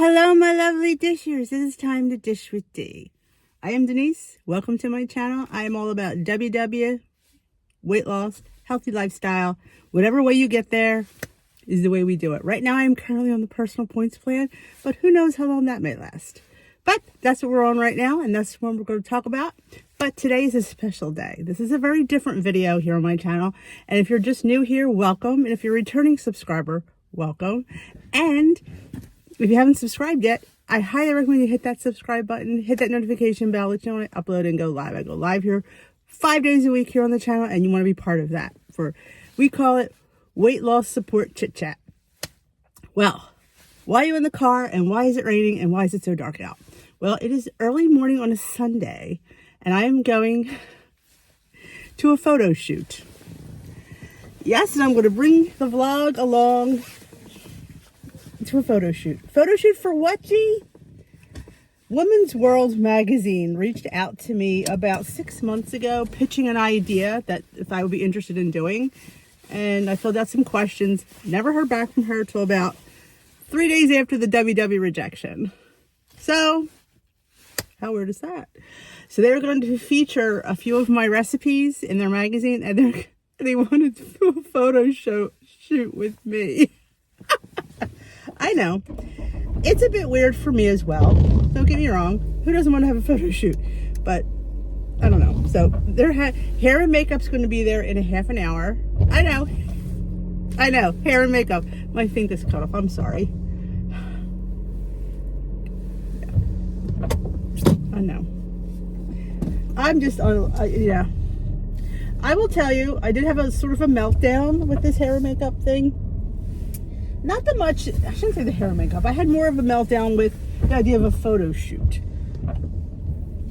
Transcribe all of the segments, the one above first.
Hello, my lovely dishers. It is time to dish with D. I am Denise. Welcome to my channel. I am all about WW, weight loss, healthy lifestyle. Whatever way you get there is the way we do it. Right now, I am currently on the personal points plan, but who knows how long that may last. But that's what we're on right now, and that's what we're going to talk about. But today is a special day. This is a very different video here on my channel. And if you're just new here, welcome. And if you're a returning subscriber, welcome. And if you haven't subscribed yet, I highly recommend you hit that subscribe button, hit that notification bell, let you know when I upload and go live. I go live here 5 days a week here on the channel, and you want to be part of that. We call it weight loss support chit chat. Well, why are you in the car, and why is it raining, and why is it so dark out? Well, it is early morning on a Sunday, and I am going to a photo shoot. Yes, and I'm going to bring the vlog along to a photo shoot. Photo shoot for what, G? Women's World magazine reached out to me about 6 months ago, pitching an idea that if I would be interested in doing. And I filled out some questions. Never heard back from her till about 3 days after the WW rejection. So, how weird is that? So they're going to feature a few of my recipes in their magazine, and they wanted to do a photo shoot with me. I know. It's a bit weird for me as well. Don't get me wrong. Who doesn't want to have a photo shoot? But I don't know. So their hair and makeup's going to be there in a half an hour. I know. Hair and makeup. My thing just cut off. I'm sorry. I know. I'm just, yeah. I will tell you, I did have a sort of a meltdown with this hair and makeup thing. Not that much, I shouldn't say the hair and makeup. I had more of a meltdown with the idea of a photo shoot.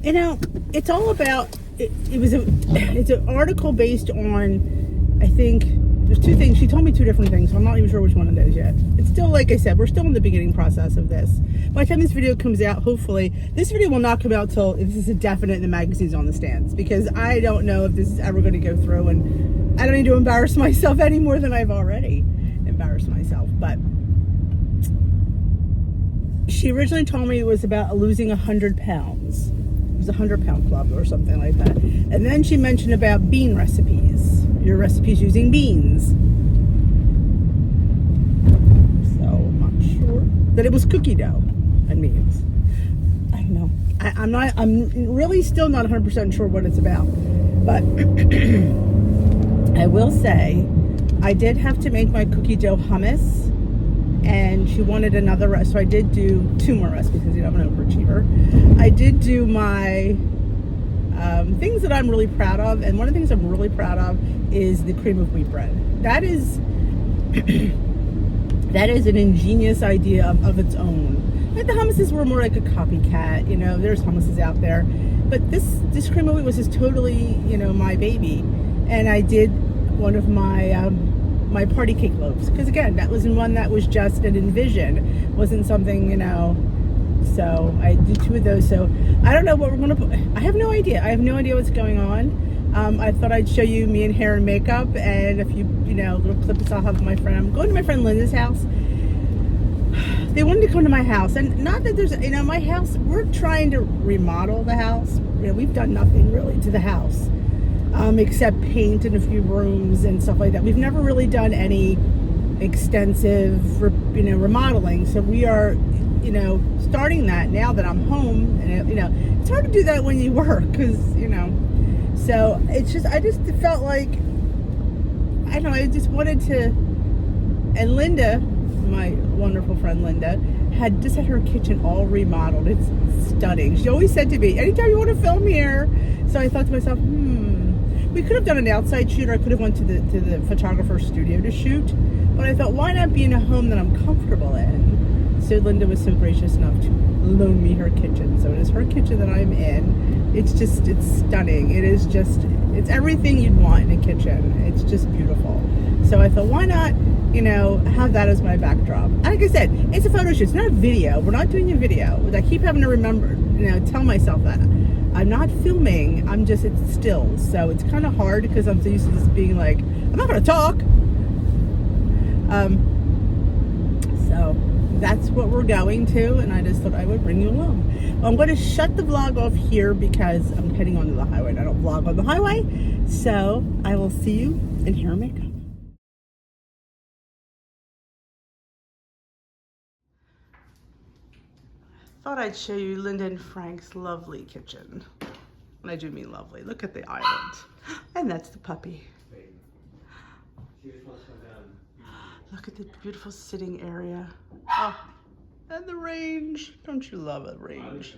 You know, it's all about, it's an article based on, I think, there's two things. She told me two different things, so I'm not even sure which one it is yet. It's still, like I said, we're still in the beginning process of this. By the time this video comes out, hopefully, this video will not come out till this is a definite and the magazine's on the stands, because I don't know if this is ever going to go through, and I don't need to embarrass myself any more than I've already embarrassed myself. But she originally told me it was about losing 100 pounds. It was a 100-pound club or something like that. And then she mentioned about bean recipes. Your recipes using beans. So I'm not sure that it was cookie dough and beans. I don't know. I'm really still not 100% sure what it's about. But I will say, I did have to make my cookie dough hummus, and she wanted another recipe, so I did do 2 more recipes because I'm an overachiever. I did do my things that I'm really proud of, and one of the things I'm really proud of is the cream of wheat bread. That is that is an ingenious idea of its own. Like the hummuses were more like a copycat, you know, there's hummuses out there, but this cream of wheat was just totally, you know, my baby. And I did one of my my party cake loaves, because again, that was one that was just an envision, wasn't something, you know. So I did 2 of those. So I don't know what we're gonna put. I have no idea. I have no idea what's going on. I thought I'd show you me in hair and makeup, and a few, you know, little clips I'll have with my friend. I'm going to my friend Linda's house. They wanted to come to my house, and not that there's, you know, my house, we're trying to remodel the house. You know, we've done nothing really to the house. Except paint in a few rooms and stuff like that. We've never really done any extensive, you know, remodeling. So we are, you know, starting that now that I'm home. And, you know, it's hard to do that when you work, because, you know. So it's just, I just felt like, I don't know, I just wanted to. And Linda, my wonderful friend Linda, had just had her kitchen all remodeled. It's stunning. She always said to me, anytime you want to film here. So I thought to myself, we could have done an outside shoot, or I could have went to the photographer's studio to shoot. But I thought, why not be in a home that I'm comfortable in? So Linda was so gracious enough to loan me her kitchen. So it is her kitchen that I'm in. It's stunning. It is just, it's everything you'd want in a kitchen. It's just beautiful. So I thought, why not, you know, have that as my backdrop? Like I said, it's a photo shoot. It's not a video. We're not doing a video. I keep having to remember, you know, tell myself that. I'm not filming, it's stills. So it's kind of hard because I'm so used to just being like, I'm not going to talk. So that's what we're going to, and I just thought I would bring you along. Well, I'm going to shut the vlog off here because I'm heading onto the highway and I don't vlog on the highway. So I will see you in hair and makeup. Thought I'd show you Linda and Frank's lovely kitchen. And I do mean lovely. Look at the island. And that's the puppy. Look at the beautiful sitting area. Oh, and the range. Don't you love a range?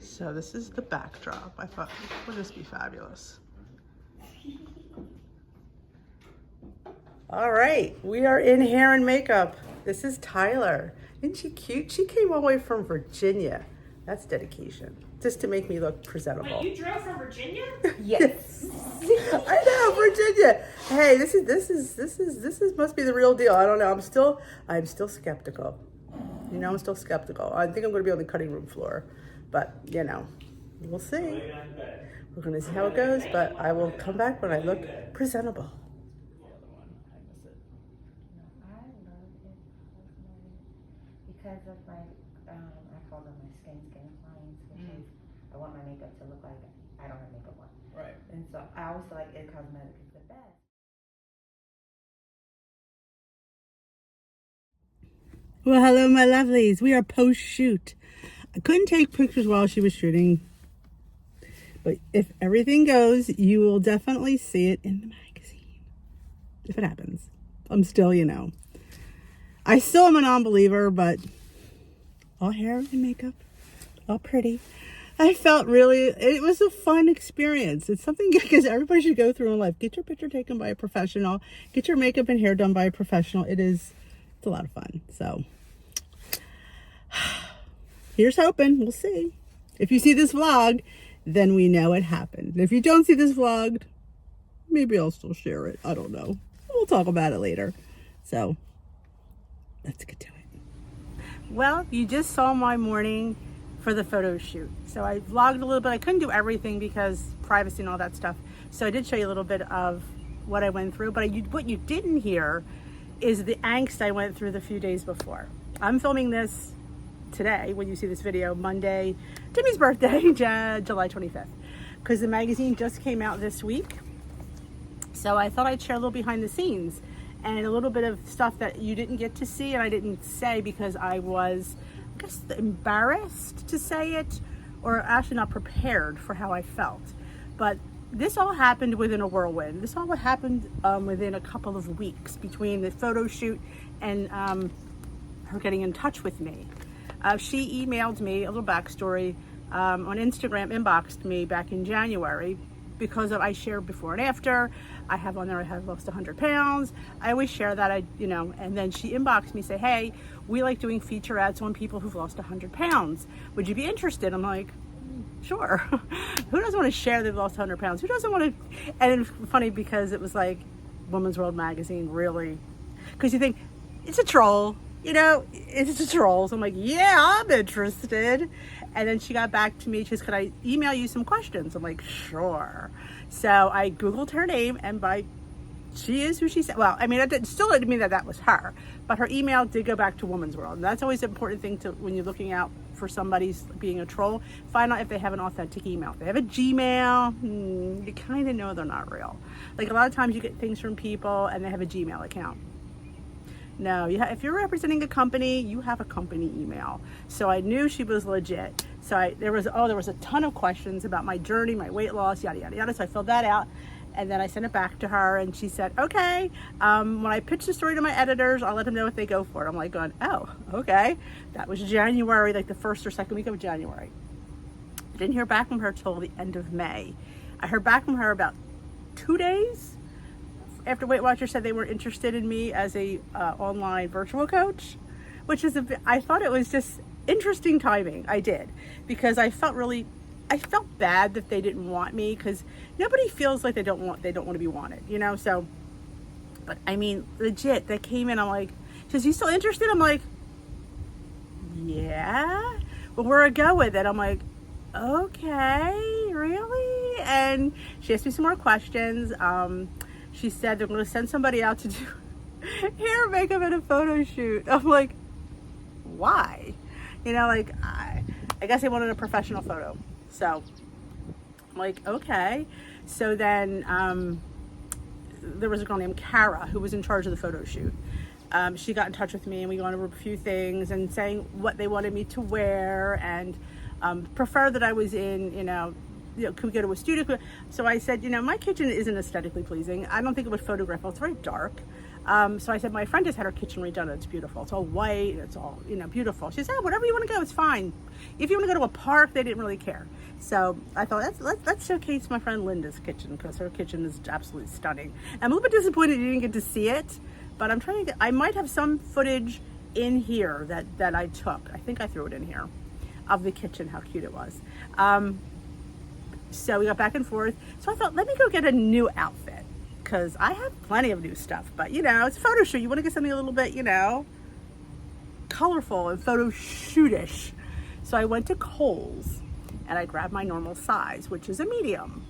So this is the backdrop. I thought, would this be fabulous? All right, we are in hair and makeup. This is Tyler. Isn't she cute? She came all the way from Virginia. That's dedication. Just to make me look presentable. Wait, you drove from Virginia? Yes. I know, Virginia. Hey, this is must be the real deal. I don't know. I'm still skeptical. You know, I'm still skeptical. I think I'm going to be on the cutting room floor, but you know, we'll see. We're going to see how it goes, but I will come back when I look presentable. Because of my, I call them my skin clients, which is, I want my makeup to look like I don't have makeup on. Right. And so I always feel like It Cosmetic is the best. Well, hello, my lovelies. We are post-shoot. I couldn't take pictures while she was shooting, but if everything goes, you will definitely see it in the magazine. If it happens. I'm still, you know. I still am a non-believer, but all hair and makeup, all pretty. I felt really, it was a fun experience. It's something because everybody should go through in life. Get your picture taken by a professional. Get your makeup and hair done by a professional. It's a lot of fun. So here's hoping. We'll see. If you see this vlog, then we know it happened. If you don't see this vlog, maybe I'll still share it. I don't know. We'll talk about it later. So let's get to it. Well, you just saw my morning for the photo shoot. So I vlogged a little bit. I couldn't do everything because privacy and all that stuff. So I did show you a little bit of what I went through. But what you didn't hear is the angst I went through the few days before. I'm filming this today, when you see this video, Monday, Timmy's birthday, July 25th. Because the magazine just came out this week. So I thought I'd share a little behind the scenes and a little bit of stuff that you didn't get to see and I didn't say because I was, I guess, embarrassed to say it, or actually not prepared for how I felt. But this all happened within a whirlwind. This all happened within a couple of weeks between the photo shoot and her getting in touch with me. She emailed me a little backstory on Instagram, inboxed me back in January because I shared before and after. I have on there, I have lost 100 pounds. I always share that, and then she inboxed me, say, hey, we like doing feature ads on people who've lost 100 pounds. Would you be interested? I'm like, sure. Who doesn't want to share they've lost 100 pounds? Who doesn't want to? And it's funny because it was like Women's World magazine, really. Because you think, it's a troll, it's a troll. So I'm like, yeah, I'm interested. And then she got back to me. She says, could I email you some questions? I'm like, sure. So I Googled her name, and she is who she said. Well, I mean, it still didn't mean that was her, but her email did go back to Woman's World. And that's always an important thing when you're looking out for somebody's being a troll. Find out if they have an authentic email. If they have a Gmail, you kind of know they're not real. Like a lot of times you get things from people and they have a Gmail account. No, if you're representing a company, you have a company email. So I knew she was legit. So there was a ton of questions about my journey, my weight loss, yada, yada, yada. So I filled that out. And then I sent it back to her and she said, okay, when I pitch the story to my editors, I'll let them know if they go for it. I'm like going, oh, okay. That was January, like the first or second week of January. I didn't hear back from her till the end of May. I heard back from her about 2 days after Weight Watchers said they were interested in me as a online virtual coach, which is I thought it was just interesting timing. I did, because I felt bad that they didn't want me, because nobody feels like they don't want to be wanted, so, but I mean, legit, they came in, I'm like, she says, you still interested? I'm like, yeah, but where I go with it, I'm like, okay, really? And she asked me some more questions. She said they're going to send somebody out to do hair, makeup, and a photo shoot. I'm like, why? You know, like, I guess they wanted a professional photo. So I'm like, okay. So then there was a girl named Kara who was in charge of the photo shoot. She got in touch with me and we went over a few things and saying what they wanted me to wear and prefer that I was in, could we go to a studio? So I said, my kitchen isn't aesthetically pleasing. I don't think it would photograph well. It's very dark. So I said, my friend just had her kitchen redone. It's beautiful. It's all white. It's all, beautiful. She said, whatever you want to go, it's fine. If you want to go to a park, they didn't really care. So I thought, let's showcase my friend Linda's kitchen because her kitchen is absolutely stunning. I'm a little bit disappointed you didn't get to see it, but I'm trying to I might have some footage in here that I took. I think I threw it in here of the kitchen, how cute it was. So we got back and forth. So I thought, let me go get a new outfit because I have plenty of new stuff, but it's a photo shoot. You want to get something a little bit, colorful and photo shootish. So I went to Kohl's and I grabbed my normal size, which is a medium.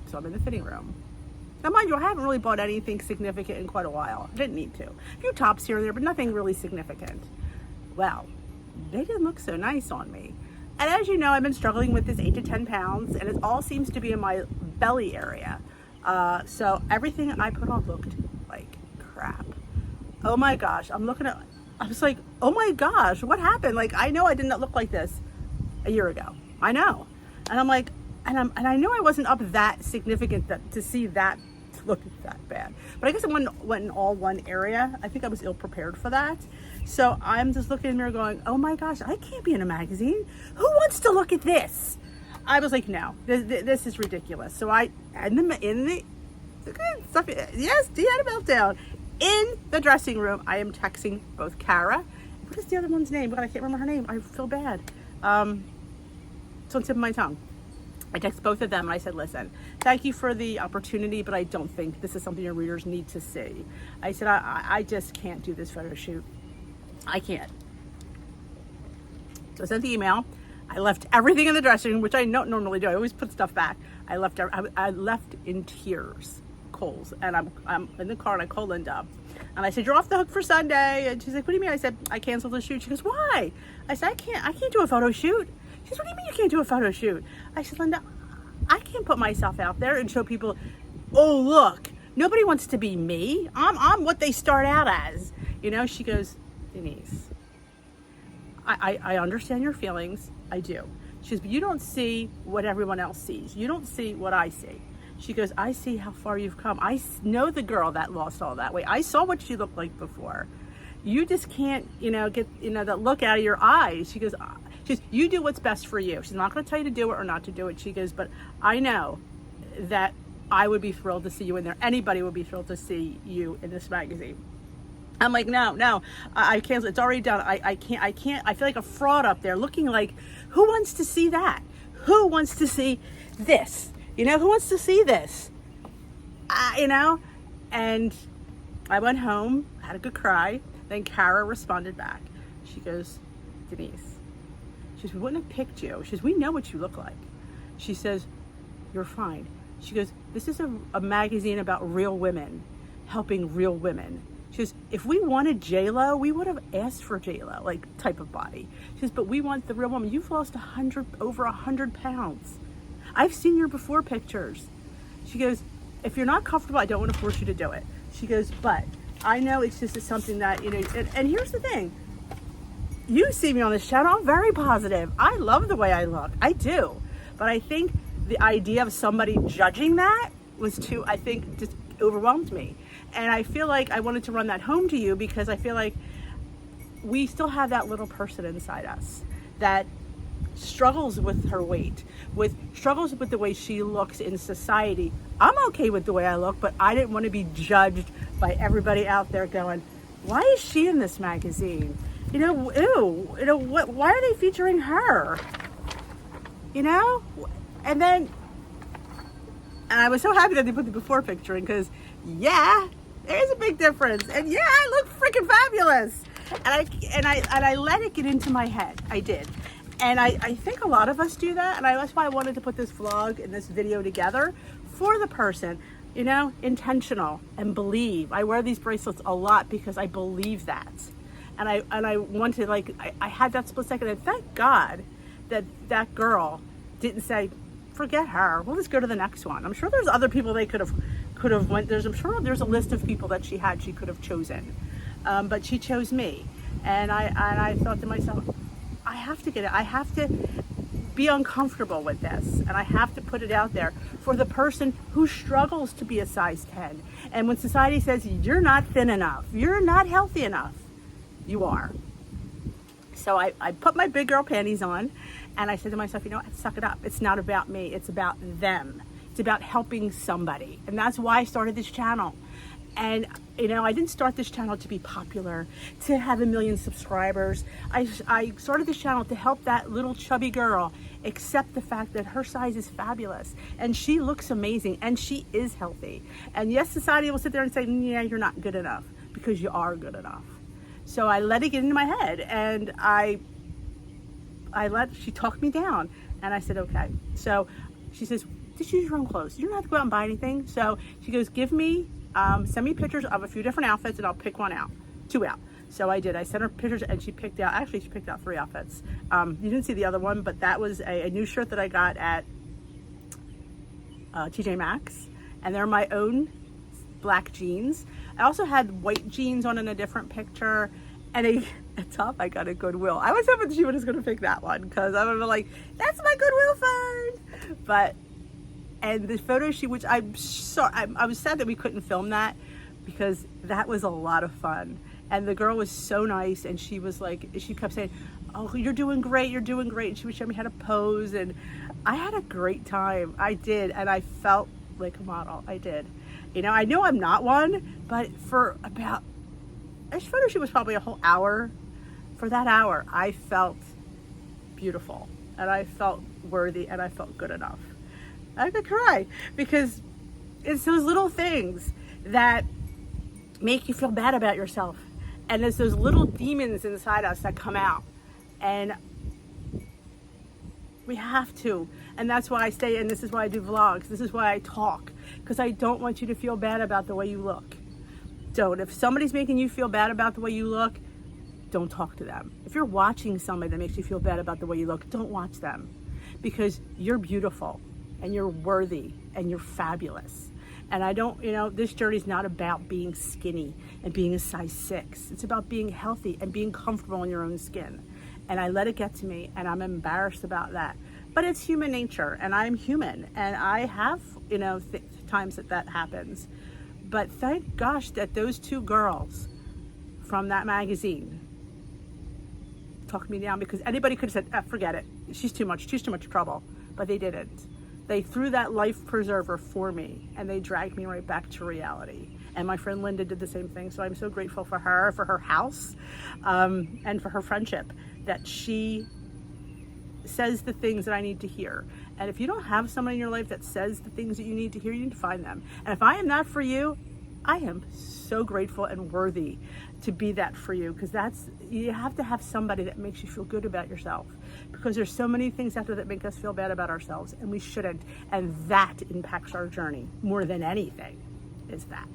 So I'm in the fitting room. Now, mind you, I haven't really bought anything significant in quite a while. I didn't need to. A few tops here and there, but nothing really significant. Well, they didn't look so nice on me. And as you know, I've been struggling with this 8 to 10 pounds, and it all seems to be in my belly area. So everything I put on looked like crap. Oh my gosh, I was like, oh my gosh, what happened? Like, I know I did not look like this a year ago. I know. And I'm like, and I know I wasn't up that significant to see that look that bad. But I guess it went in all one area. I think I was ill prepared for that. So I'm just looking in the mirror going, oh my gosh, I can't be in a magazine. Who wants to look at this? I was like, no, this is ridiculous. So yes, Dee had a meltdown. In the dressing room, I am texting both Kara. What is the other one's name? God, I can't remember her name. I feel bad. It's on the tip of my tongue. I texted both of them and I said, listen, thank you for the opportunity, but I don't think this is something your readers need to see. I said, I just can't do this photo shoot. I can't. So I sent the email. I left everything in the dressing room, which I don't normally do. I always put stuff back. I left in tears, Kohl's, and I'm in the car and I called Linda. And I said, you're off the hook for Sunday. And she's like, what do you mean? I said, I canceled the shoot. She goes, why? I said, I can't do a photo shoot. She said, what do you mean you can't do a photo shoot? I said, Linda, I can't put myself out there and show people, oh, look, nobody wants to be me. I'm what they start out as. She goes, Denise, I understand your feelings. I do. She goes, but you don't see what everyone else sees. You don't see what I see. She goes, I see how far you've come. I know the girl that lost all that weight. I saw what she looked like before. You just can't, get, that look out of your eyes. She goes, you do what's best for you. She's not going to tell you to do it or not to do it. She goes, but I know that I would be thrilled to see you in there. Anybody would be thrilled to see you in this magazine. I'm like, no, I can't. It's already done. I can't. I feel like a fraud up there looking like, who wants to see that? Who wants to see this? Who wants to see this? And I went home, had a good cry. Then Kara responded back. She goes, Denise, she says, we wouldn't have picked you. She says, we know what you look like. She says, you're fine. She goes, this is a magazine about real women, helping real women. She says, if we wanted J-Lo, we would have asked for J-Lo, like type of body. She says, but we want the real woman. You've lost over 100 pounds. I've seen your before pictures. She goes, if you're not comfortable, I don't want to force you to do it. She goes, but I know it's just something that, and here's the thing. You see me on this channel, I'm very positive. I love the way I look. I do. But I think the idea of somebody judging that was just overwhelmed me. And I feel like I wanted to run that home to you because I feel like we still have that little person inside us that struggles with her weight, struggles with the way she looks in society. I'm okay with the way I look, but I didn't want to be judged by everybody out there going, why is she in this magazine? Why are they featuring her? And I was so happy that they put the before picture in because, yeah, there is a big difference. And yeah, I look freaking fabulous. And I let it get into my head. I did. And I think a lot of us do that. And that's why I wanted to put this vlog and this video together for the person, intentional and believe. I wear these bracelets a lot because I believe that. And I wanted, like, I had that split second, and thank God that girl didn't say, forget her, we'll just go to the next one. I'm sure there's other people they could have went. I'm sure there's a list of people that she could have chosen, but she chose me. And I thought to myself, I have to get it. I have to be uncomfortable with this, and I have to put it out there for the person who struggles to be a size 10. And when society says you're not thin enough, you're not healthy enough, you are. So I put my big girl panties on, and I said to myself, you know what, suck it up. It's not about me, it's about them. It's about helping somebody. And that's why I started this channel. And, you know, I didn't start this channel to be popular, to have 1 million subscribers. I started this channel to help that little chubby girl accept the fact that her size is fabulous and she looks amazing and she is healthy. And yes, society will sit there and say, yeah, you're not good enough, because you are good enough. So I let it get into my head, and she talked me down, and I said, okay. So she says, just use your own clothes. You don't have to go out and buy anything. So she goes, send me pictures of a few different outfits, and I'll pick two out. So I did. I sent her pictures, and she picked out 3 outfits. You didn't see the other one, but that was a new shirt that I got at TJ Maxx, and they're my own black jeans. I also had white jeans on in a different picture, and a top I got at Goodwill. I was hoping she was going to pick that one, because I was like, that's my Goodwill find. And the photo which I was sad that we couldn't film that, because that was a lot of fun. And the girl was so nice, and she was like, she kept saying, oh, you're doing great, you're doing great. And she would show me how to pose, and I had a great time. I did, and I felt like a model. I did. You know, I know I'm not one, but for about, this photo shoot was probably a whole hour. For that hour, I felt beautiful, and I felt worthy, and I felt good enough. I could cry, because it's those little things that make you feel bad about yourself. And it's those little demons inside us that come out. And we have to. And that's why I stay, and this is why I do vlogs. This is why I talk, because I don't want you to feel bad about the way you look. Don't. If somebody's making you feel bad about the way you look, don't talk to them. If you're watching somebody that makes you feel bad about the way you look, don't watch them, because you're beautiful, and you're worthy, and you're fabulous. And I don't, you know, this journey is not about being skinny and being a size 6. It's about being healthy and being comfortable in your own skin. And I let it get to me, and I'm embarrassed about that. But it's human nature, and I'm human, and I have, you know, times that happens. But thank gosh that those 2 girls from that magazine talked me down, because anybody could have said, forget it, she's too much trouble. But they didn't. They threw that life preserver for me, and they dragged me right back to reality. And my friend Linda did the same thing. So I'm so grateful for her house, and for her friendship, that she says the things that I need to hear. And if you don't have someone in your life that says the things that you need to hear, you need to find them. And if I am that for you, I am so grateful and worthy to be that for you, because you have to have somebody that makes you feel good about yourself, because there's so many things out there that make us feel bad about ourselves, and we shouldn't. And that impacts our journey more than anything, is that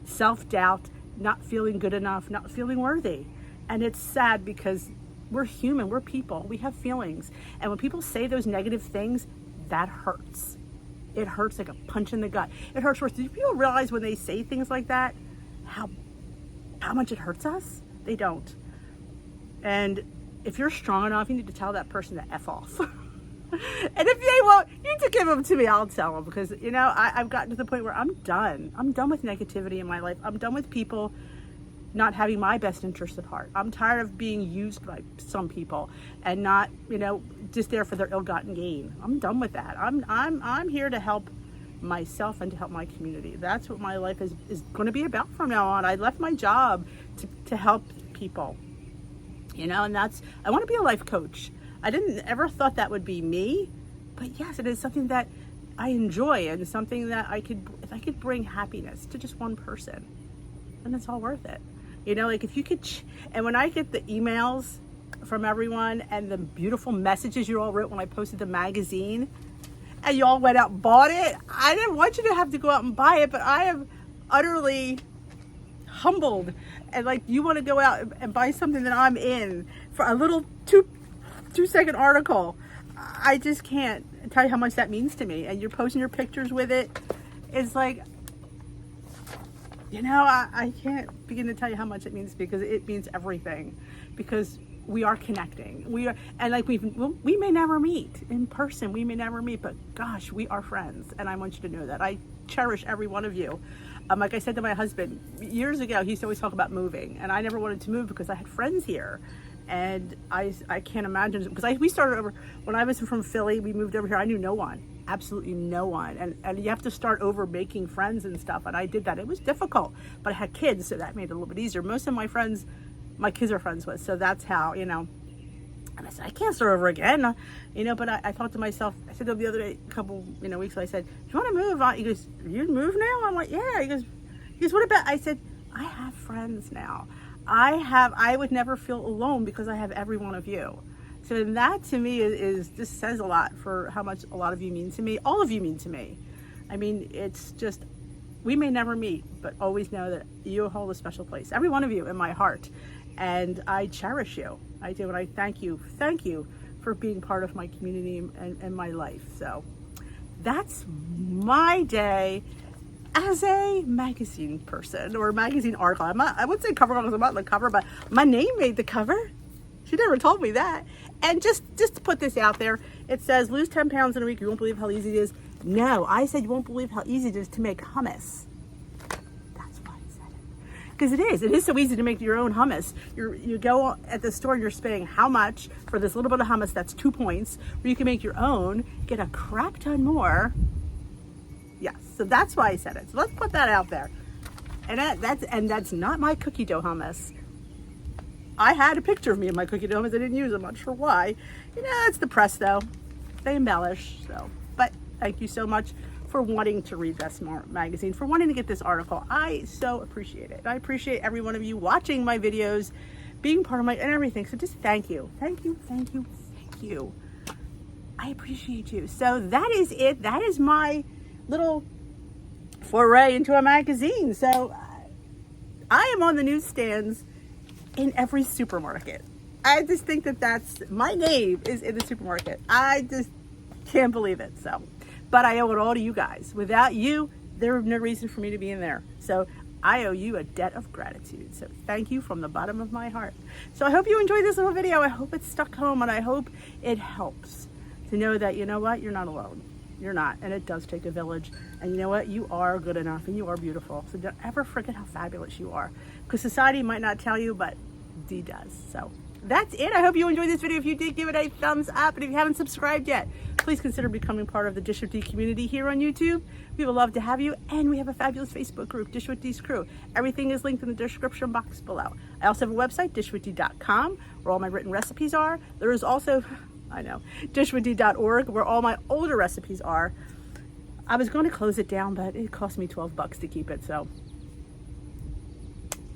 self-doubt, not feeling good enough, not feeling worthy. And it's sad, because we're human, we're people, we have feelings. And when people say those negative things, that hurts. It hurts like a punch in the gut. It hurts worse. Do people realize when they say things like that, how much it hurts us? They don't. And if you're strong enough, you need to tell that person to F off. And if they won't, you need to give them to me. I'll tell them, because, you know, I've gotten to the point where I'm done. I'm done with negativity in my life. I'm done with people not having my best interest at heart. I'm tired of being used by some people and not, you know, just there for their ill-gotten gain. I'm done with that. I'm here to help myself and to help my community. That's what my life is going to be about from now on. I left my job to help people, you know, and I want to be a life coach. I didn't ever thought that would be me, but yes, it is something that I enjoy, and something that if I could bring happiness to just one person, then it's all worth it. You know, like if you could, and when I get the emails from everyone and the beautiful messages you all wrote when I posted the magazine, and you all went out and bought it, I didn't want you to have to go out and buy it, but I am utterly humbled. And like, you want to go out and buy something that I'm in for a little two-second article. I just can't tell you how much that means to me. And you're posting your pictures with it. It's like, you know, I can't begin to tell you how much it means, because it means everything. Because we are connecting. We are, and like we may never meet in person. We may never meet, but gosh, we are friends. And I want you to know that. I cherish every one of you. Like I said to my husband years ago, he used to always talk about moving, and I never wanted to move because I had friends here. And I can't imagine, because we started over, when I was from Philly, we moved over here. I knew no one, absolutely no one. And you have to start over making friends and stuff. And I did that. It was difficult, but I had kids, so that made it a little bit easier. Most of my friends, my kids are friends with, so that's how, you know. And I said, I can't start over again, you know. But I thought to myself, I said to him the other day, a couple, you know, weeks ago, I said, do you want to move? He goes, you move now? I'm like, yeah. He goes, what about? I said, I have friends now. I would never feel alone because I have every one of you. So that to me is just says a lot for how much a lot of you mean to me. All of you mean to me. I mean, it's just, we may never meet, but always know that you hold a special place. Every one of you in my heart. And I cherish you. I do. And I thank you for being part of my community and my life. So that's my day as a magazine person, or magazine article. I wouldn't say cover because I'm not on the cover, but my name made the cover. She never told me that. And just to put this out there, it says lose 10 pounds in a week. You won't believe how easy it is. No, I said you won't believe how easy it is to make hummus. That's why I said it. Because it is. It is so easy to make your own hummus. You go at the store and you're spending how much for this little bit of hummus? That's 2 points. Where you can make your own, get a crap ton more. Yes, so that's why I said it. So let's put that out there. And that's not my cookie dough hummus. I had a picture of me in my cookie dough hummus. I didn't use it. I'm not sure why. You know, it's the press though. They embellish. So, but thank you so much for wanting to read this magazine, for wanting to get this article. I so appreciate it. I appreciate every one of you watching my videos, being part of my and everything. So just thank you. Thank you. Thank you. Thank you. I appreciate you. So that is it. That is my little foray into a magazine. So I am on the newsstands in every supermarket. I just think that's my name is in the supermarket. I just can't believe it. So, but I owe it all to you guys. Without you, there's no reason for me to be in there. So I owe you a debt of gratitude. So thank you from the bottom of my heart. So I hope you enjoyed this little video. I hope it's stuck home, and I hope it helps to know that, you know what, you're not alone. You're not, and it does take a village. And you know what? You are good enough, and you are beautiful. So don't ever forget how fabulous you are, because society might not tell you, but D does. So that's it. I hope you enjoyed this video. If you did, give it a thumbs up. And if you haven't subscribed yet, please consider becoming part of the Dish with D community here on YouTube. We would love to have you. And we have a fabulous Facebook group, Dish with D's Crew. Everything is linked in the description box below. I also have a website, dishwithdee.com, where all my written recipes are. There is also, I know, dishwithdee.org, where all my older recipes are. I was going to close it down, but it cost me $12 to keep it. So,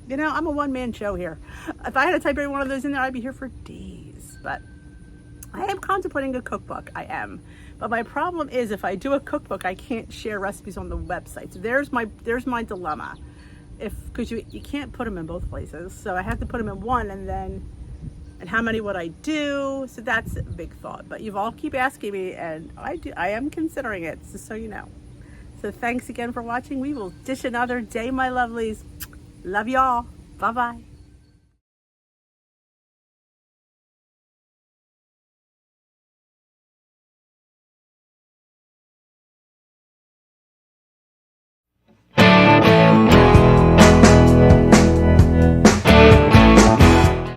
you know, I'm a one-man show here. If I had to type every one of those in there, I'd be here for days. But I am contemplating a cookbook. I am. But my problem is, if I do a cookbook, I can't share recipes on the website. So there's my dilemma. Because you can't put them in both places. So I have to put them in one, and how many would I do? So that's a big thought. But you've all keep asking me, and I am considering it, just so you know. So thanks again for watching. We will dish another day, my lovelies. Love y'all. Bye-bye.